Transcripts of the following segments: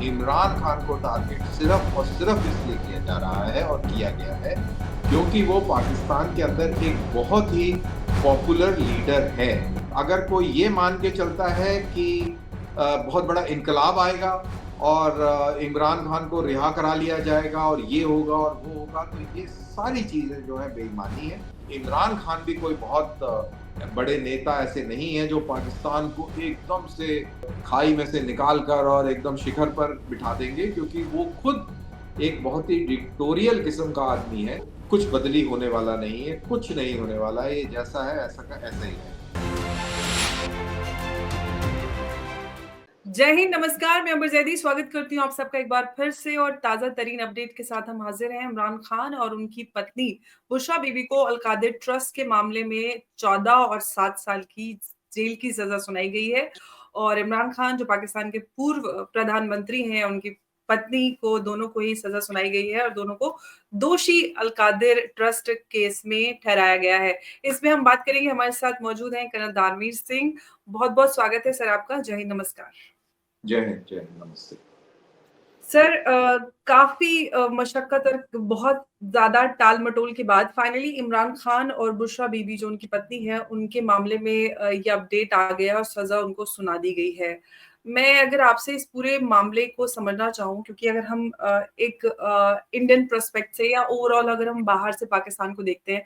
इमरान खान को टारगेट सिर्फ और सिर्फ इसलिए किया जा रहा है और किया गया है क्योंकि वो पाकिस्तान के अंदर एक बहुत ही पॉपुलर लीडर है। अगर कोई ये मान के चलता है कि बहुत बड़ा इनकलाब आएगा और इमरान खान को रिहा करा लिया जाएगा और ये होगा और वो होगा, तो ये सारी चीजें जो है बेईमानी है। इमरान खान भी कोई बहुत बड़े नेता ऐसे नहीं है जो पाकिस्तान को एकदम से खाई में से निकाल कर और एकदम शिखर पर बिठा देंगे, क्योंकि वो खुद एक बहुत ही डिक्टोरियल किस्म का आदमी है। कुछ बदली होने वाला नहीं है, कुछ नहीं होने वाला है, ये जैसा है ऐसा का ऐसा ही है। जय हिंद, नमस्कार। मैं अंबर जैदी स्वागत करती हूँ आप सबका एक बार फिर से और ताजा तरीन अपडेट के साथ हम हाजिर हैं। इमरान खान और उनकी पत्नी बुशरा बीबी को अल-कादिर ट्रस्ट के मामले में 14 और 7 साल की जेल की सजा सुनाई गई है और इमरान खान जो पाकिस्तान के पूर्व प्रधानमंत्री हैं, उनकी पत्नी को, दोनों को ही सजा सुनाई गई है और दोनों को दोषी अल-कादिर ट्रस्ट केस में ठहराया गया है। इसमें हम बात करेंगे। हमारे साथ मौजूद हैं कर्नल दानवीर सिंह। बहुत बहुत स्वागत है सर आपका। जय हिंद, नमस्कार। जय हिंद, जय हिंद, नमस्ते। सर, काफ़ी मशक्कत और बहुत ज़्यादा टाल-मटोल के बाद फाइनली इमरान खान और बुशरा बीबी जो उनकी पत्नी है, उनके मामले में ये अपडेट आ गया और सज़ा उनको सुना दी गई है। मैं अगर आपसे इस पूरे मामले को समझना चाहूँ, क्योंकि अगर हम एक इंडियन पर्सपेक्ट से या ओवरऑल अगर हम बाहर से पाकिस्तान को देखते हैं,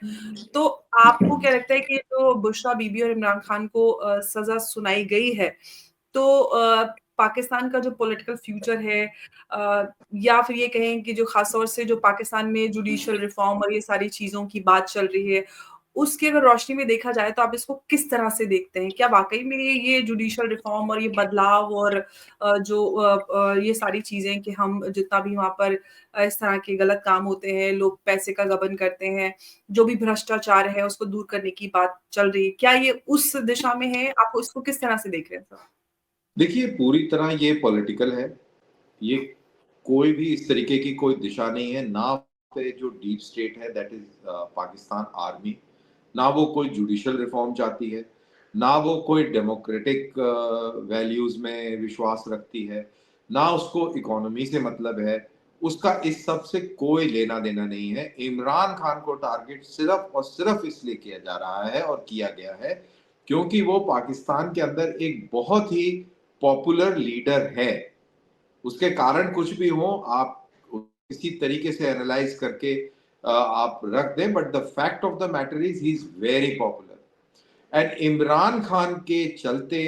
तो आपको क्या लगता है कि जो बुशरा बीबी और इमरान खान को सज़ा सुनाई गई है, तो पाकिस्तान का जो पॉलिटिकल फ्यूचर है, या फिर ये कहें कि जो खास तौर से जो पाकिस्तान में जुडिशियल रिफॉर्म और ये सारी चीज़ों की बात चल रही है, उसकी अगर रोशनी में देखा जाए तो आप इसको किस तरह से देखते हैं? क्या वाक़ई में ये जुडिशियल रिफॉर्म और ये बदलाव और ये सारी चीज़ें कि हम जितना भी वहाँ पर इस तरह के गलत काम होते हैं, लोग पैसे का गबन करते हैं, जो भी भ्रष्टाचार है उसको दूर करने की बात चल रही है, क्या ये उस दिशा में है? आप इसको किस तरह से देख रहे हैं सर? देखिए, पूरी तरह ये पॉलिटिकल है। ये कोई भी इस तरीके की कोई दिशा नहीं है। ना पे जो डीप स्टेट है, दैट इज पाकिस्तान आर्मी, ना वो कोई जुडिशियल रिफॉर्म चाहती है, ना वो कोई डेमोक्रेटिक वैल्यूज में विश्वास रखती है, ना उसको इकोनॉमी से मतलब है। उसका इस सब से कोई लेना देना नहीं है। इमरान खान को टारगेट सिर्फ और सिर्फ इसलिए किया जा रहा है और किया गया है क्योंकि वो पाकिस्तान के अंदर एक बहुत ही पॉपुलर लीडर है। उसके कारण कुछ भी हो, आप किसी तरीके से एनालाइज करके आप रख दें, but the fact of the matter is he is very popular. And Imran Khan के चलते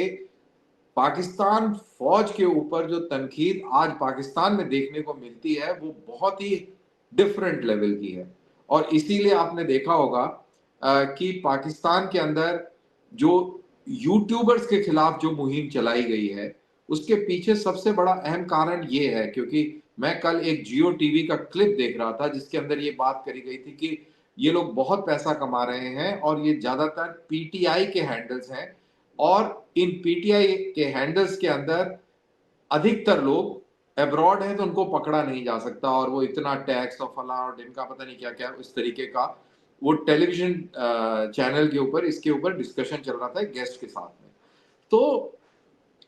पाकिस्तान फौज के ऊपर जो तनकीद आज पाकिस्तान में देखने को मिलती है, वो बहुत ही डिफरेंट लेवल की है। और इसीलिए आपने देखा होगा कि पाकिस्तान के अंदर जो यूट्यूबर्स के खिलाफ जो मुहिम चलाई गई है, उसके पीछे सबसे बड़ा अहम कारण ये है, क्योंकि मैं कल एक जियो टीवी का क्लिप देख रहा था जिसके अंदर ये बात करी गई थी कि ये लोग बहुत पैसा कमा रहे हैं और ये ज्यादातर पीटीआई के हैंडल्स हैं, और इन पीटीआई के हैंडल्स के अंदर अधिकतर लोग अब्रॉड हैं, तो उनको पकड़ा नहीं जा सकता, और वो इतना टैक्स और फला और ढिमका पता नहीं क्या क्या इस तरीके का वो टेलीविजन चैनल के ऊपर इसके ऊपर डिस्कशन चल रहा था गेस्ट के साथ में। तो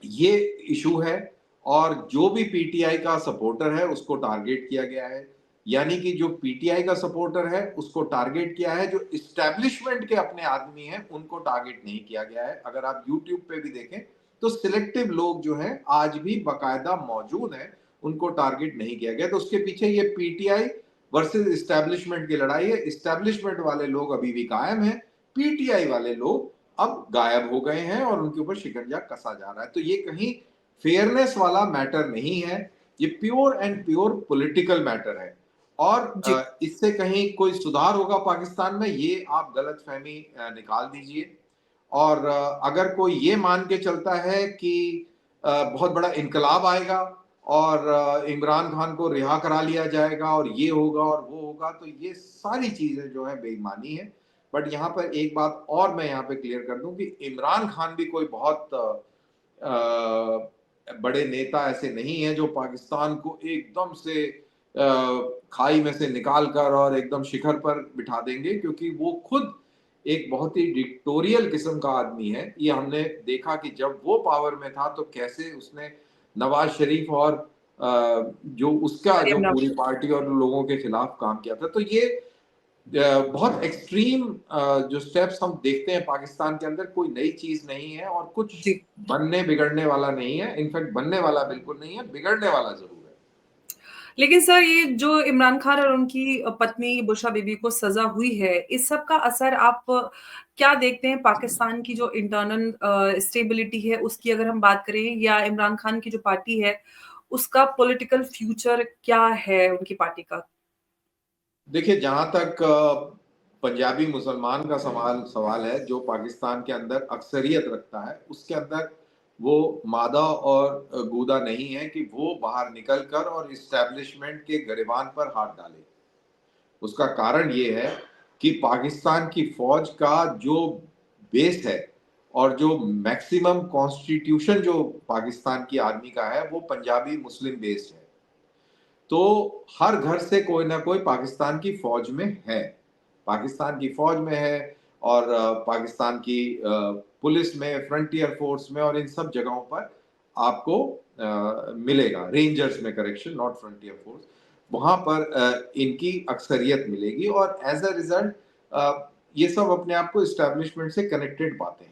ये इशू है, और जो भी पीटीआई का सपोर्टर है उसको टारगेट किया गया है। यानी कि जो पीटीआई का सपोर्टर है उसको टारगेट किया है, जो इस्टेब्लिशमेंट के अपने आदमी हैं उनको टारगेट नहीं किया गया है। अगर आप यूट्यूब पे भी देखें तो सिलेक्टिव लोग जो हैं आज भी बकायदा मौजूद हैं, उनको टारगेट नहीं किया गया। तो उसके पीछे ये पीटीआई वर्सेस इस्टेब्लिशमेंट की लड़ाई है। इस्टेब्लिशमेंट वाले लोग अभी भी कायम हैं, पीटीआई वाले लोग अब गायब हो गए हैं और उनके ऊपर शिकंजा कसा जा रहा है। तो ये कहीं फेयरनेस वाला मैटर नहीं है, ये pure and pure political matter है। और जी। इससे कहीं कोई सुधार होगा पाकिस्तान में, ये आप गलतफहमी निकाल दीजिए। और अगर कोई ये मान के चलता है कि बहुत बड़ा इनकलाब आएगा और इमरान खान को रिहा करा लिया जाएगा और ये होगा और वो होगा, तो ये सारी चीजें जो है बेईमानी है। बट यहाँ पर एक बात और मैं यहाँ पे क्लियर कर दूं कि इमरान खान भी कोई बहुत बड़े नेता ऐसे नहीं है जो पाकिस्तान को एकदम से खाई में से निकाल कर और एकदम शिखर पर बिठा देंगे, क्योंकि वो खुद एक बहुत ही डिक्टोरियल किस्म का आदमी है। ये हमने देखा कि जब वो पावर में था तो कैसे उसने नवाज शरीफ और जो उसका जो इमरान पूरी पार्टी और लोगों के खिलाफ काम किया था। तो ये बहुत एक्सट्रीम जो स्टेप्स हम देखते हैं पाकिस्तान के अंदर, कोई नई चीज नहीं है और कुछ जी। बनने बिगड़ने वाला नहीं है। इनफैक्ट बनने वाला बिल्कुल नहीं है, बिगड़ने वाला जरूर है। लेकिन सर ये जो इमरान खान और उनकी पत्नी बुशरा बीबी को सज़ा हुई है, इस सब का असर आप क्या देखते हैं पाकिस्तान की जो इंटरनल स्टेबिलिटी है उसकी अगर हम बात करें, या इमरान खान की जो पार्टी है, उसका पॉलिटिकल फ्यूचर क्या है उनकी पार्टी का? देखिए, जहां तक पंजाबी मुसलमान का सवाल सवाल है, जो पाकिस्तान के अंदर अक्सरियत रखता है, उसके अंदर वो मादा और गूदा नहीं है कि वो बाहर निकल कर और इस्टेब्लिशमेंट के गिरेबान पर हाथ डाले। उसका कारण ये है कि पाकिस्तान की फौज का जो बेस है और जो मैक्सिमम कॉन्स्टिट्यूशन जो पाकिस्तान की आर्मी का है, वो पंजाबी मुस्लिम बेस्ड है। तो हर घर से कोई ना कोई पाकिस्तान की फौज में है, पाकिस्तान की फौज में है, और पाकिस्तान की पुलिस में, फ्रंटियर फोर्स में, और इन सब जगहों पर आपको मिलेगा। रेंजर्स में, करेक्शन, नॉट फ्रंटियर फोर्स, वहां पर इनकी अक्सरियत मिलेगी, और एज अ रिजल्ट ये सब अपने आप को इस्टेब्लिशमेंट से कनेक्टेड पाते हैं।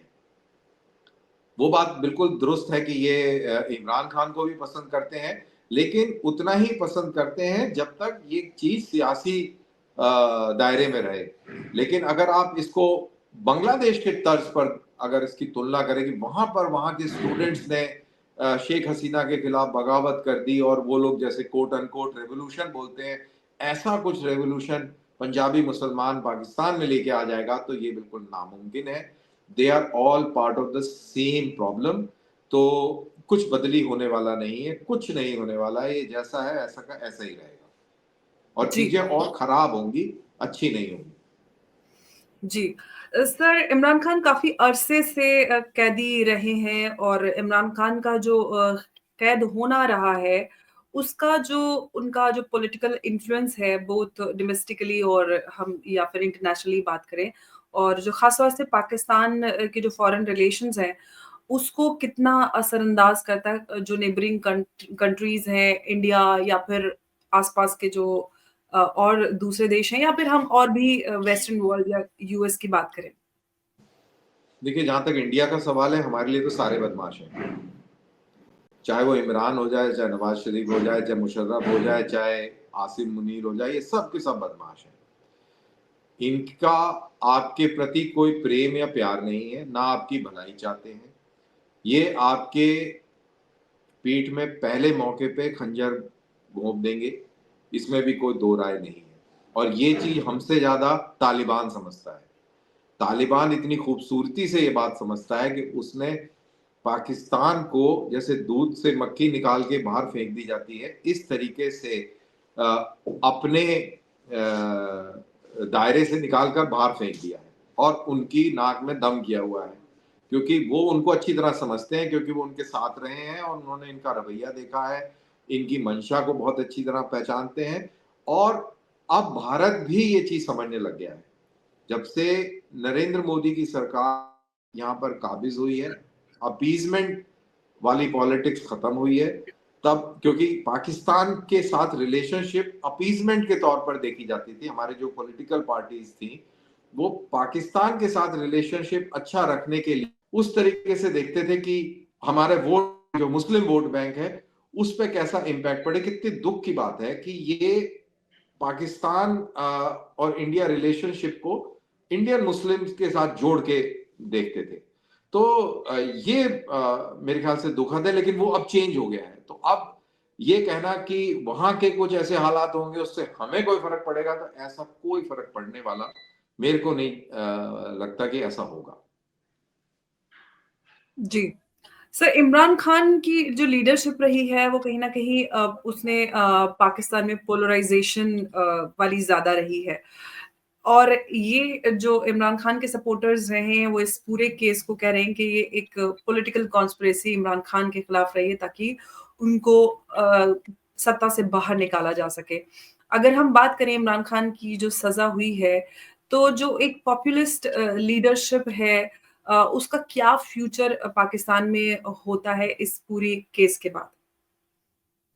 वो बात बिल्कुल दुरुस्त है कि ये इमरान खान को भी पसंद करते हैं, लेकिन उतना ही पसंद करते हैं जब तक ये चीज सियासी दायरे में रहे। लेकिन अगर आप इसको बांग्लादेश के तर्ज पर अगर इसकी तुलना करें कि वहां पर वहां के स्टूडेंट्स ने शेख हसीना के खिलाफ बगावत कर दी, और वो लोग जैसे कोट अनकोट रेवोल्यूशन बोलते हैं, ऐसा कुछ रेवोल्यूशन पंजाबी मुसलमान पाकिस्तान में लेके आ जाएगा, तो ये बिल्कुल नामुमकिन है। They are all part of the same problem. तो कुछ बदली होने वाला नहीं है, कुछ नहीं होने वाला है। ये जैसा है ऐसा का ऐसा ही रहेगा, और जी। चीजें और खराब होंगी, अच्छी नहीं होंगी। जी। सर इमरान खान काफ़ी अरसे से कैदी रहे हैं, और इमरान खान का जो कैद होना रहा है, उसका जो उनका जो पॉलिटिकल इन्फ्लुएंस है बोथ डोमेस्टिकली और हम या फिर इंटरनेशनली बात करें, और जो ख़ास तौर से पाकिस्तान के जो फॉरेन रिलेशंस हैं, उसको कितना असरअंदाज़ करता है जो नेबरिंग कंट्रीज़ हैं, इंडिया या फिर आस-पास के जो और दूसरे देश हैं, या फिर हम और भी वेस्टर्न वर्ल्ड या यूएस की बात करें? देखिए, जहां तक इंडिया का सवाल है, हमारे लिए तो सारे बदमाश हैं। चाहे वो इमरान हो जाए, चाहे नवाज शरीफ हो जाए, चाहे मुशर्रफ हो जाए, चाहे आसिम मुनीर हो जाए, ये सब के सब बदमाश हैं। इनका आपके प्रति कोई प्रेम या प्यार नहीं है, ना आपकी भलाई चाहते हैं। ये आपके पीठ में पहले मौके पे खंजर घोंप देंगे, इसमें भी कोई दो राय नहीं है। और ये चीज हमसे ज्यादा तालिबान समझता है। तालिबान इतनी खूबसूरती से ये बात समझता है कि उसने पाकिस्तान को, जैसे दूध से मक्खी निकाल के बाहर फेंक दी जाती है, इस तरीके से अपने दायरे से निकालकर बाहर फेंक दिया है, और उनकी नाक में दम किया हुआ है, क्योंकि वो उनको अच्छी तरह समझते हैं, क्योंकि वो उनके साथ रहे हैं और उन्होंने इनका रवैया देखा है, इनकी मंशा को बहुत अच्छी तरह पहचानते हैं। और अब भारत भी ये चीज समझने लग गया है। जब से नरेंद्र मोदी की सरकार यहाँ पर काबिज हुई है, अपीजमेंट वाली पॉलिटिक्स खत्म हुई है, तब, क्योंकि पाकिस्तान के साथ रिलेशनशिप अपीजमेंट के तौर पर देखी जाती थी। हमारे जो पॉलिटिकल पार्टीज थी, वो पाकिस्तान के साथ रिलेशनशिप अच्छा रखने के लिए उस तरीके से देखते थे कि हमारे वोट, जो मुस्लिम वोट बैंक है, उस पर कैसा इम्पैक्ट पड़े। कितनी दुख की बात है कि ये पाकिस्तान और इंडिया रिलेशनशिप को इंडियन मुस्लिम्स के साथ जोड़ के देखते थे। तो ये मेरे ख्याल से दुखद है, लेकिन वो अब चेंज हो गया है। तो अब ये कहना कि वहां के कुछ ऐसे हालात होंगे उससे हमें कोई फर्क पड़ेगा, तो ऐसा कोई फर्क पड़ने वाला मेरे को नहीं लगता कि ऐसा होगा। जी। सर इमरान खान की जो लीडरशिप रही है वो कहीं न कहीं उसने पाकिस्तान में पोलराइज़ेशन वाली ज़्यादा रही है। और ये जो इमरान खान के सपोर्टर्स रहे हैं, वो इस पूरे केस को कह रहे हैं कि ये एक पॉलिटिकल कॉन्स्पिरेसी इमरान खान के खिलाफ रही है, ताकि उनको सत्ता से बाहर निकाला जा सके। अगर हम बात करें इमरान खान की जो सज़ा हुई है, तो जो एक पॉपुलिस्ट लीडरशिप है, उसका क्या फ्यूचर पाकिस्तान में होता है इस पूरी केस के बाद?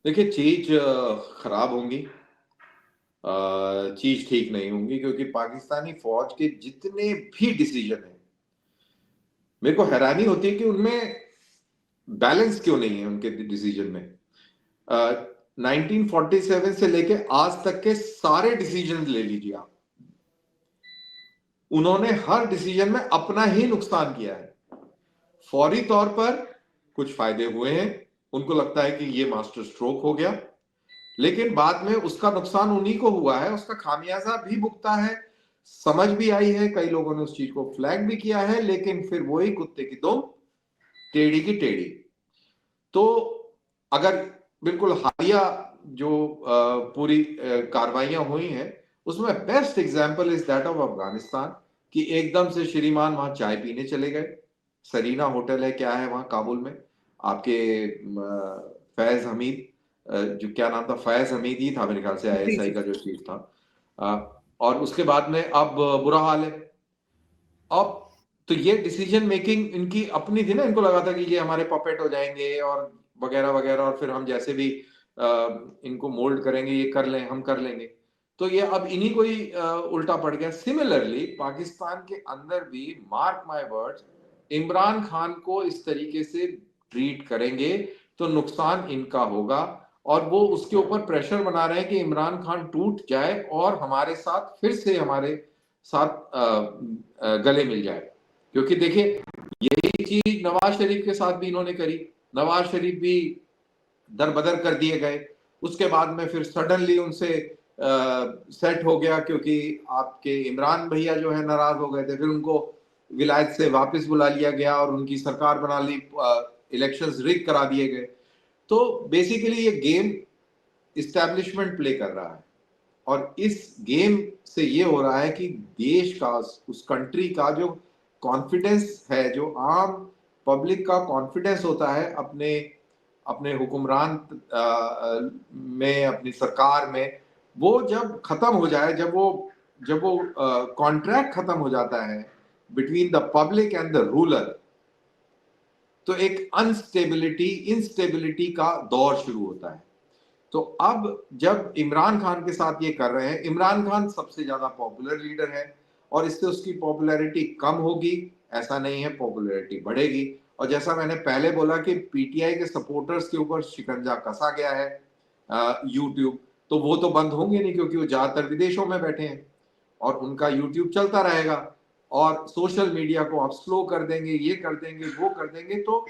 देखिए, चीज खराब होंगी, चीज ठीक नहीं होंगी, क्योंकि पाकिस्तानी फौज के जितने भी डिसीजन है, मेरे को हैरानी होती है कि उनमें बैलेंस क्यों नहीं है उनके डिसीजन में। 1947 से लेके आज तक के सारे डिसीजन ले लीजिए आप, उन्होंने हर डिसीजन में अपना ही नुकसान किया है। फौरी तौर पर कुछ फायदे हुए हैं, उनको लगता है कि ये मास्टर स्ट्रोक हो गया, लेकिन बाद में उसका नुकसान उन्हीं को हुआ है, उसका खामियाजा भी भुगता है। समझ भी आई है, कई लोगों ने उस चीज को फ्लैग भी किया है, लेकिन फिर वही कुत्ते की दुम टेढ़ी की टेढ़ी। तो अगर बिल्कुल हालिया जो पूरी कार्रवाइयां हुई हैं, उसमें best example is that of Afghanistan, कि एकदम से श्रीमान वहां चाय पीने चले गए। सरीना होटल है, क्या है वहां काबुल में, आपके फैज हमीद, जो क्या नाम था, फैज हमीद ही था मेरे ख्याल से, जी आईएसआई जी। का जो चीफ था। और उसके बाद में अब बुरा हाल है। अब तो ये डिसीजन मेकिंग इनकी अपनी थी ना, इनको लगा था कि ये हमारे पपेट हो जाएंगे और वगैरह वगैरह, और फिर हम जैसे भी इनको मोल्ड करेंगे, ये कर लें, हम कर लेंगे। तो ये अब इन्हीं को ही उल्टा पड़ गया। सिमिलरली पाकिस्तान के अंदर भी, mark my words, Imran Khan को इस तरीके से ट्रीट करेंगे तो नुकसान इनका होगा, और वो उसके ऊपर प्रेशर बना रहे हैं कि इमरान खान टूट जाए और हमारे साथ फिर से हमारे साथ गले मिल जाए। क्योंकि देखिए, यही चीज नवाज शरीफ के साथ भी इन्होंने करी, नवाज शरीफ भी दरबदर कर दिए गए, उसके बाद में फिर सडनली उनसे सेट हो गया, क्योंकि आपके इमरान भैया जो है नाराज हो गए थे, फिर उनको विलायत से वापस बुला लिया गया और उनकी सरकार बना ली, इलेक्शंस रिग करा दिए गए। तो बेसिकली ये गेम इस्टेब्लिशमेंट प्ले कर रहा है, और इस गेम से ये हो रहा है कि देश का, उस कंट्री का जो कॉन्फिडेंस है, जो आम पब्लिक का कॉन्फिडेंस होता है अपने अपने हुक्मरान में, अपनी सरकार में, वो जब खत्म हो जाए, जब वो कॉन्ट्रैक्ट खत्म हो जाता है between the public and the ruler, तो एक अनस्टेबिलिटी, इंस्टेबिलिटी का दौर शुरू होता है। तो अब जब इमरान खान के साथ ये कर रहे हैं, इमरान खान सबसे ज्यादा पॉपुलर लीडर है, और इससे उसकी पॉपुलैरिटी कम होगी ऐसा नहीं है, पॉपुलैरिटी बढ़ेगी। और जैसा मैंने पहले बोला कि पीटीआई के सपोर्टर्स के ऊपर शिकंजा कसा गया है यूट्यूब, तो वो तो बंद होंगे नहीं, क्योंकि वो ज्यादातर विदेशों में बैठे हैं और उनका यूट्यूब चलता रहेगा, और सोशल मीडिया को आप स्लो कर देंगे, ये कर देंगे, वो कर देंगे, तो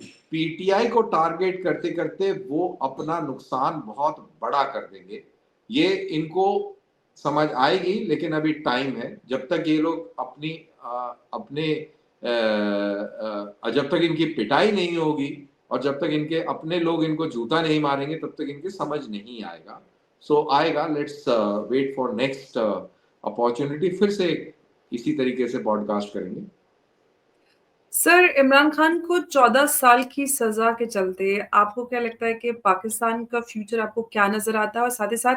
पीटीआई को टारगेट करते करते वो अपना नुकसान बहुत बड़ा कर देंगे। ये इनको समझ आएगी, लेकिन अभी टाइम है। जब तक ये लोग जब तक इनकी पिटाई नहीं होगी और जब तक इनके अपने लोग इनको जूता नहीं मारेंगे, तब तक इनकी समझ नहीं आएगा। सो आएगा, let's wait for next opportunity, फिर से इसी तरीके से पॉडकास्ट करेंगे। सर, इमरान खान को 14 साल की सजा के चलते आपको क्या लगता है कि पाकिस्तान का फ्यूचर आपको क्या नजर आता है, और साथ ही साथ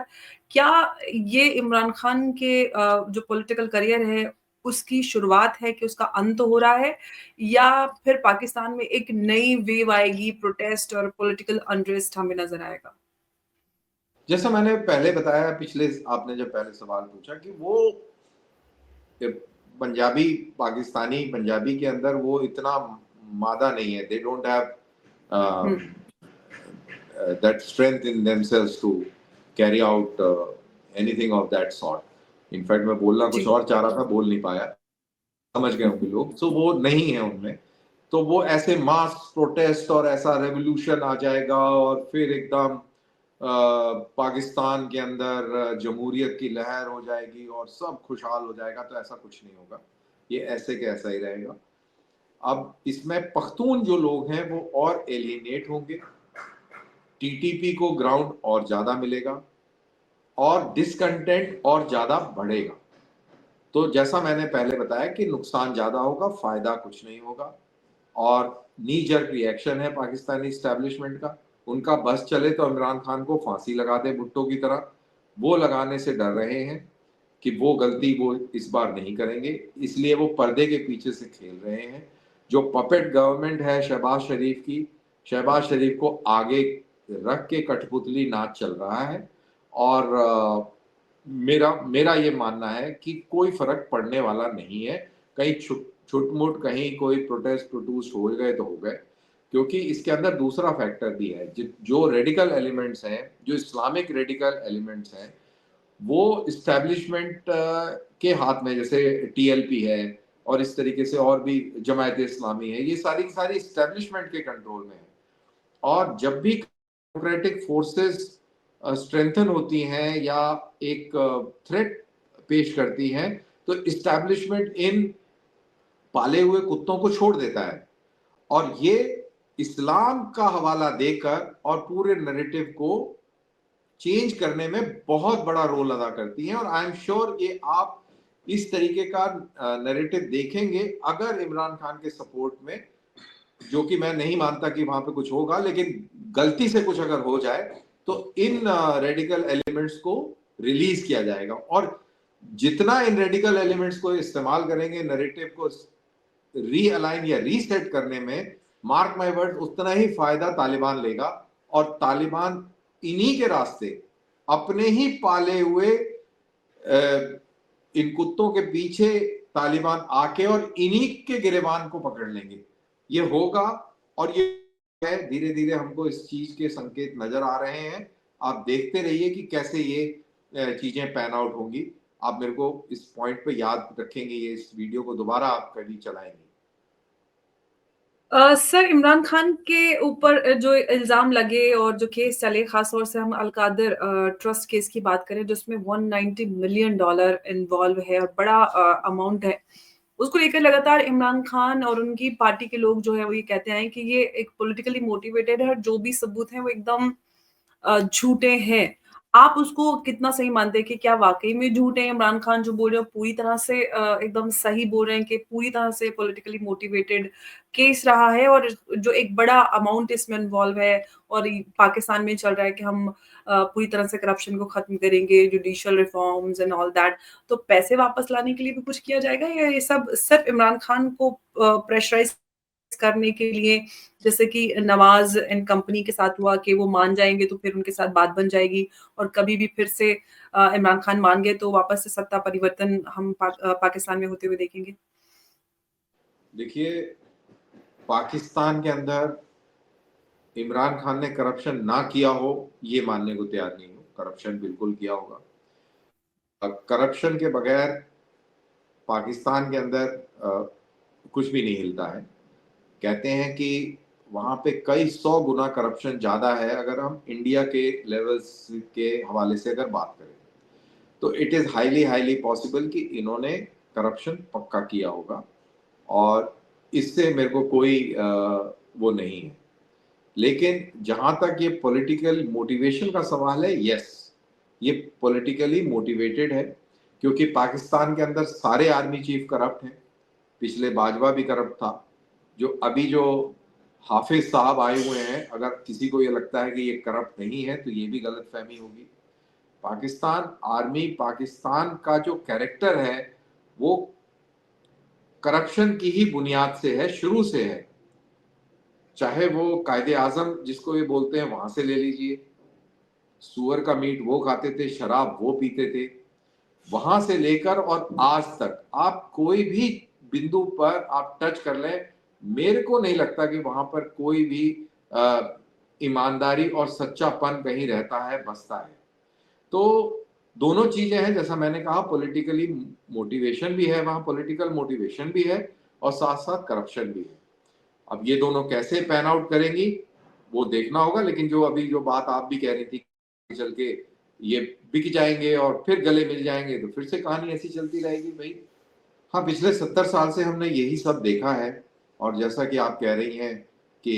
क्या ये इमरान खान के जो पॉलिटिकल करियर है उसकी शुरुआत है कि उसका अंत हो रहा है, या फिर पाकिस्तान में एक नई वेव आएगी, प्रोटेस्ट और पॉलिटिकल अनरेस्ट हमें नजर आएगा? जैसा मैंने पहले बताया, पिछले आपने जब पहले सवाल पूछा, कि वो पंजाबी, पाकिस्तानी पंजाबी के अंदर वो इतना मादा नहीं है, they don't have that strength in themselves to carry out anything of that sort. In fact मैं बोलना कुछ जी। और चाह रहा था, बोल नहीं पाया, समझ गए होंगे लोग। सो वो नहीं है उनमें, तो वो ऐसे मास प्रोटेस्ट और ऐसा रेवोल्यूशन आ जाएगा और फिर एकदम पाकिस्तान के अंदर जमहूरियत की लहर हो जाएगी और सब खुशहाल हो जाएगा, तो ऐसा कुछ नहीं होगा। ये ऐसे के ऐसा ही रहेगा। अब इसमें पख्तून जो लोग हैं वो और एलिनेट होंगे, टीटीपी को ग्राउंड और ज्यादा मिलेगा और डिसकंटेंट और ज्यादा बढ़ेगा। तो जैसा मैंने पहले बताया कि नुकसान ज्यादा होगा, फायदा कुछ नहीं होगा। और नी जर्क रिएक्शन है पाकिस्तानी इस्टेब्लिशमेंट का, उनका बस चले तो इमरान खान को फांसी लगा दे भुट्टो की तरह, वो लगाने से डर रहे हैं कि वो गलती वो इस बार नहीं करेंगे, इसलिए वो पर्दे के पीछे से खेल रहे हैं। जो पपेट गवर्नमेंट है शहबाज शरीफ की, शहबाज शरीफ को आगे रख के कठपुतली नाच चल रहा है। और मेरा मेरा ये मानना है कि कोई फर्क पड़ने वाला नहीं है। कहीं छुटमुट कहीं कोई प्रोटेस्ट हो गए तो हो गए, क्योंकि इसके अंदर दूसरा फैक्टर भी है। जो रेडिकल एलिमेंट्स हैं, जो इस्लामिक रेडिकल एलिमेंट्स हैं, वो इस्टेब्लिशमेंट के हाथ में, जैसे टीएलपी है और इस तरीके से और भी जमायत इस्लामी है, ये सारी सारी इस्टेब्लिशमेंट के कंट्रोल में है। और जब भी डेमोक्रेटिक फोर्सेस स्ट्रेंथन होती हैं या एक थ्रेट पेश करती हैं, तो इस्टेब्लिशमेंट इन पाले हुए कुत्तों को छोड़ देता है, और ये इस्लाम का हवाला देकर और पूरे नैरेटिव को चेंज करने में बहुत बड़ा रोल अदा करती हैं। और आई एम श्योर ये आप इस तरीके का नैरेटिव देखेंगे अगर इमरान खान के सपोर्ट में, जो कि मैं नहीं मानता कि वहां पे कुछ होगा, लेकिन गलती से कुछ अगर हो जाए तो इन रेडिकल एलिमेंट्स को रिलीज किया जाएगा। और जितना इन रेडिकल एलिमेंट्स को इस्तेमाल करेंगे नैरेटिव को रीअलाइन या रीसेट करने में, मार्क माय वर्ड, उतना ही फायदा तालिबान लेगा। और तालिबान इन्हीं के रास्ते, अपने ही पाले हुए इन कुत्तों के पीछे तालिबान आके और इन्हीं के गिरेबान को पकड़ लेंगे। ये होगा, और ये धीरे धीरे हमको इस चीज के संकेत नजर आ रहे हैं। आप देखते रहिए कि कैसे ये चीजें पैन आउट होंगी। आप मेरे को इस पॉइंट पे याद रखेंगे, ये इस वीडियो को दोबारा आप कभी चलाएंगे। सर, इमरान खान के ऊपर जो इल्जाम लगे और जो केस चले, खासतौर से हम अलकादर ट्रस्ट केस की बात करें, जिसमें $190 मिलियन इन्वॉल्व है और बड़ा अमाउंट है, उसको लेकर लगातार इमरान खान और उनकी पार्टी के लोग जो है वो ये कहते हैं कि ये एक पॉलिटिकली मोटिवेटेड है और जो भी सबूत हैं वो एकदम झूठे हैं। आप उसको कितना सही मानते हैं कि क्या वाकई में झूठ है? इमरान खान जो बोल रहे हैं पूरी तरह से एकदम सही बोल रहे हैं कि पूरी तरह से पॉलिटिकली मोटिवेटेड केस रहा है और जो एक बड़ा अमाउंट इसमें इन्वॉल्व है और पाकिस्तान में चल रहा है कि हम पूरी तरह से करप्शन को खत्म करेंगे, judicial reforms and all that. तो पैसे वापस लाने के लिए भी कुछ किया जाएगा या ये सब सिर्फ इमरान खान को प्रेशराइज करने के लिए, जैसे कि नवाज एंड कंपनी के साथ हुआ कि वो मान जाएंगे तो फिर उनके साथ बात बन जाएगी और कभी भी फिर से इमरान खान मान गए तो वापस से सत्ता परिवर्तन हम पाकिस्तान में होते हुए देखेंगे? देखिए, पाकिस्तान के अंदर इमरान खान ने करप्शन ना किया हो ये मानने को तैयार नहीं हूँ। करप्शन बिल्कुल किया होगा। करप्शन के बगैर पाकिस्तान के अंदर कुछ भी नहीं हिलता है। कहते हैं कि वहां पे कई 100 गुना करप्शन ज्यादा है अगर हम इंडिया के लेवल्स के हवाले से अगर बात करें, तो it is highly highly possible कि इन्होंने करप्शन पक्का किया होगा। और इससे मेरे को कोई वो नहीं है। लेकिन जहां तक ये पॉलिटिकल मोटिवेशन का सवाल है, यस, ये पॉलिटिकली मोटिवेटेड है, क्योंकि पाकिस्तान के अंदर सारे आर्मी चीफ करप्ट हैं। पिछले बाजवा भी करप्ट था। जो अभी जो हाफिज साहब आए हुए हैं, अगर किसी को ये लगता है कि ये करप्ट नहीं है तो ये भी गलत फहमी होगी। पाकिस्तान आर्मी, पाकिस्तान का जो कैरेक्टर है वो करप्शन की ही बुनियाद से है, शुरू से है। चाहे वो कायदे आजम जिसको ये बोलते हैं वहां से ले लीजिए, सुअर का मीट वो खाते थे, शराब वो पीते थे, वहां से लेकर और आज तक आप कोई भी बिंदु पर आप टच कर लें, मेरे को नहीं लगता कि वहां पर कोई भी ईमानदारी और सच्चापन कहीं रहता है, बसता है। तो दोनों चीजें हैं, जैसा मैंने कहा, पॉलिटिकली मोटिवेशन भी है, वहां पॉलिटिकल मोटिवेशन भी है और साथ साथ करप्शन भी है। अब ये दोनों कैसे पैन आउट करेंगी वो देखना होगा। लेकिन जो अभी जो बात आप भी कह रही थी, चल के ये बिक जाएंगे और फिर गले मिल जाएंगे, तो फिर से कहानी ऐसी चलती रहेगी भाई। हाँ, पिछले 70 साल से हमने यही सब देखा है। और जैसा कि आप कह रही हैं कि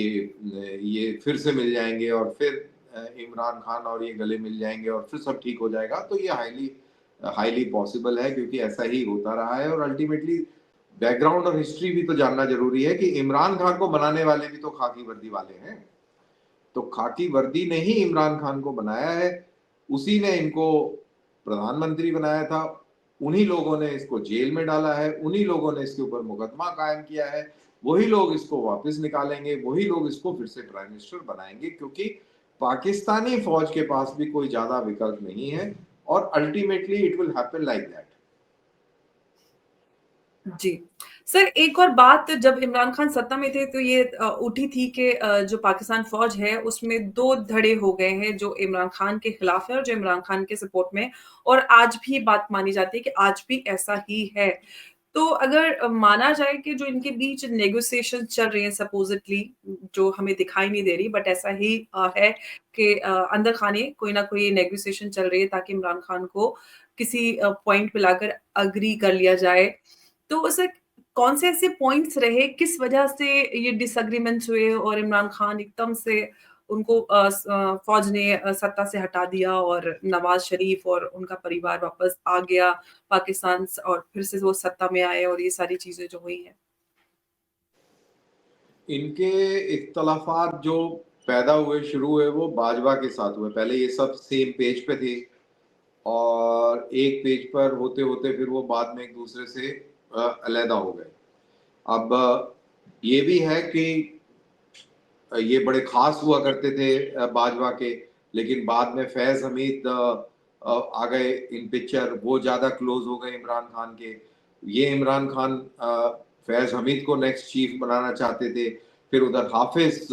ये फिर से मिल जाएंगे और फिर इमरान खान और ये गले मिल जाएंगे और फिर सब ठीक हो जाएगा, तो ये हाईली हाईली पॉसिबल है, क्योंकि ऐसा ही होता रहा है। और अल्टीमेटली बैकग्राउंड और हिस्ट्री भी तो जानना जरूरी है कि इमरान खान को बनाने वाले भी तो खाकी वर्दी वाले हैं। तो खाकी वर्दी ने ही इमरान खान को बनाया है, उसी ने इनको प्रधानमंत्री बनाया था, उन्हीं लोगों ने इसको जेल में डाला है, उन्हीं लोगों ने इसके ऊपर मुकदमा कायम किया है। वही लोग इसको वापस निकालेंगे, वही लोग इसको फिर से प्राइम मिनिस्टर बनाएंगे, क्योंकि पाकिस्तानी फौज के पास भी कोई ज्यादा विकल्प नहीं है और ultimately it will happen like that. जी। सर एक और बात, जब इमरान खान सत्ता में थे तो ये उठी थी कि जो पाकिस्तान फ़ौज है उसमें 2 धड़े हो गए हैं, जो इमरान खान के खिलाफ है और जो इमरान खान के सपोर्ट में, और आज भी बात मानी जाती है कि आज भी ऐसा ही है। तो अगर माना जाए कि जो इनके बीच नेगोशिएशन चल रही हैं सपोज़िटली, जो हमें दिखाई नहीं दे रही, बट ऐसा ही है कि अंदर खाने कोई ना कोई नेगोशिएशन चल रही है ताकि इमरान खान को किसी पॉइंट पे लाकर एग्री कर लिया जाए। तो उसे कौन से ऐसे पॉइंट्स रहे, किस वजह से ये डिसएग्रीमेंट्स हुए और इमरान खान एकदम से उनको फ़ौज ने सत्ता से हटा दिया और नवाज़ शरीफ और उनका परिवार वापस आ गया पाकिस्तान और फिर से वो सत्ता में आए और ये सारी चीज़ें जो हुई हैं? इनके इख्तलाफात जो पैदा हुए, शुरू हुए, वो बाजवा के साथ हुए। पहले ये सब सेम पेज पे थे और एक पेज पर होते होते फिर वो बाद में एक दूसरे से अलहदा हो गए। अब ये भी है कि ये बड़े खास हुआ करते थे बाजवा के, लेकिन बाद में फैज हमीद आ गए इन पिक्चर, वो ज्यादा क्लोज हो गए इमरान खान के। ये इमरान खान फैज हमीद को नेक्स्ट चीफ बनाना चाहते थे। फिर उधर हाफिज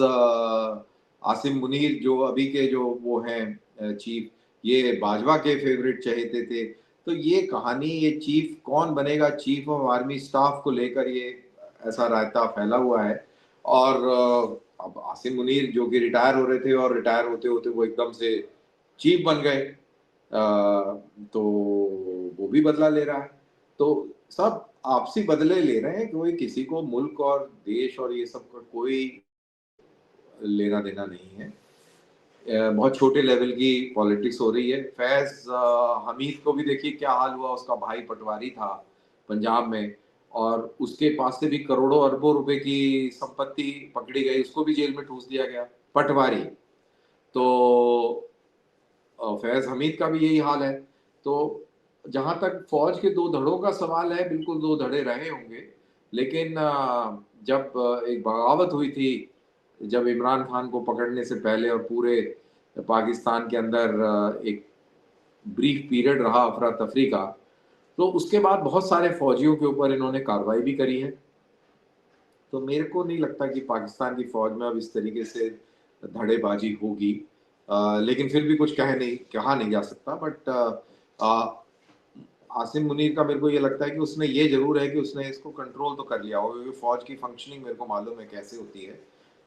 आसिम मुनीर जो अभी के जो वो हैं चीफ, ये बाजवा के फेवरेट चाहते थे। तो ये कहानी, ये चीफ कौन बनेगा, चीफ ऑफ आर्मी स्टाफ को लेकर ये ऐसा रायता फैला हुआ है। और अब आसिम मुनीर जो कि रिटायर हो रहे थे और रिटायर होते होते वो एकदम से चीफ बन गए, तो वो भी बदला ले रहा है। तो सब आपसी बदले ले रहे हैं, कोई किसी को मुल्क और देश और ये सब का कोई लेना देना नहीं है। बहुत छोटे लेवल की पॉलिटिक्स हो रही है। फैज हमीद को भी देखिए क्या हाल हुआ, उसका भाई पटवारी था पंजाब में और उसके पास से भी करोड़ों अरबों रुपए की संपत्ति पकड़ी गई, उसको भी जेल में ठूस दिया गया, पटवारी। तो फैज हमीद का भी यही हाल है। तो जहां तक फौज के दो धड़ों का सवाल है, बिल्कुल दो धड़े रहे होंगे, लेकिन जब एक बगावत हुई थी, जब इमरान खान को पकड़ने से पहले और पूरे पाकिस्तान के अंदर एक ब्रीफ पीरियड रहा अफरा तफरी का, तो उसके बाद बहुत सारे फौजियों के ऊपर इन्होंने कार्रवाई भी करी है। तो मेरे को नहीं लगता कि पाकिस्तान की फौज में अब इस तरीके से धड़ेबाजी होगी। लेकिन फिर भी कुछ कहा नहीं जा सकता। बट आसिम मुनीर का मेरे को ये लगता है कि उसने ये जरूर है कि उसने इसको कंट्रोल तो कर लिया होगा, क्योंकि फौज की फंक्शनिंग मेरे को मालूम है कैसे होती है।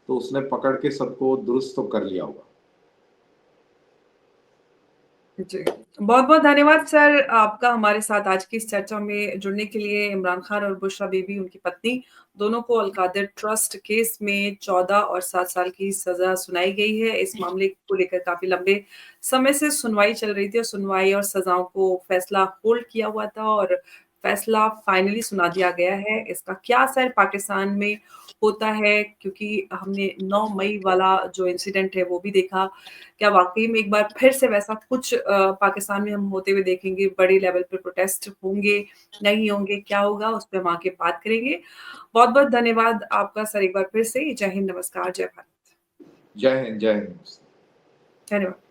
तो उसने पकड़ के सबको दुरुस्त तो कर लिया होगा। जी। बहुत-बहुत धन्यवाद सर आपका हमारे साथ आज की इस चर्चा में जुड़ने के लिए। इमरान खान और बुशरा बीबी, उनकी पत्नी, दोनों को अल-कादिर ट्रस्ट केस में 14 और 7 साल की सज़ा सुनाई गई है। इस मामले को लेकर काफ़ी लंबे समय से सुनवाई चल रही थी और सुनवाई और सज़ाओं को फैसला होल्ड किया हुआ था और फैसला फाइनली सुना दिया गया है। इसका क्या असर पाकिस्तान में होता है, क्योंकि हमने 9 मई वाला जो इंसिडेंट है वो भी देखा। क्या वाक़ई में एक बार फिर से वैसा कुछ पाकिस्तान में हम होते हुए देखेंगे? बड़े लेवल पे प्रोटेस्ट होंगे, नहीं होंगे, क्या होगा? उस पे हम आके बात करेंगे। बहुत-बहुत धन्यवाद आपका सर एक बार फिर से। जय हिंद, नमस्कार, जय भारत। जय हिंद, जय हिंद। धन्यवाद।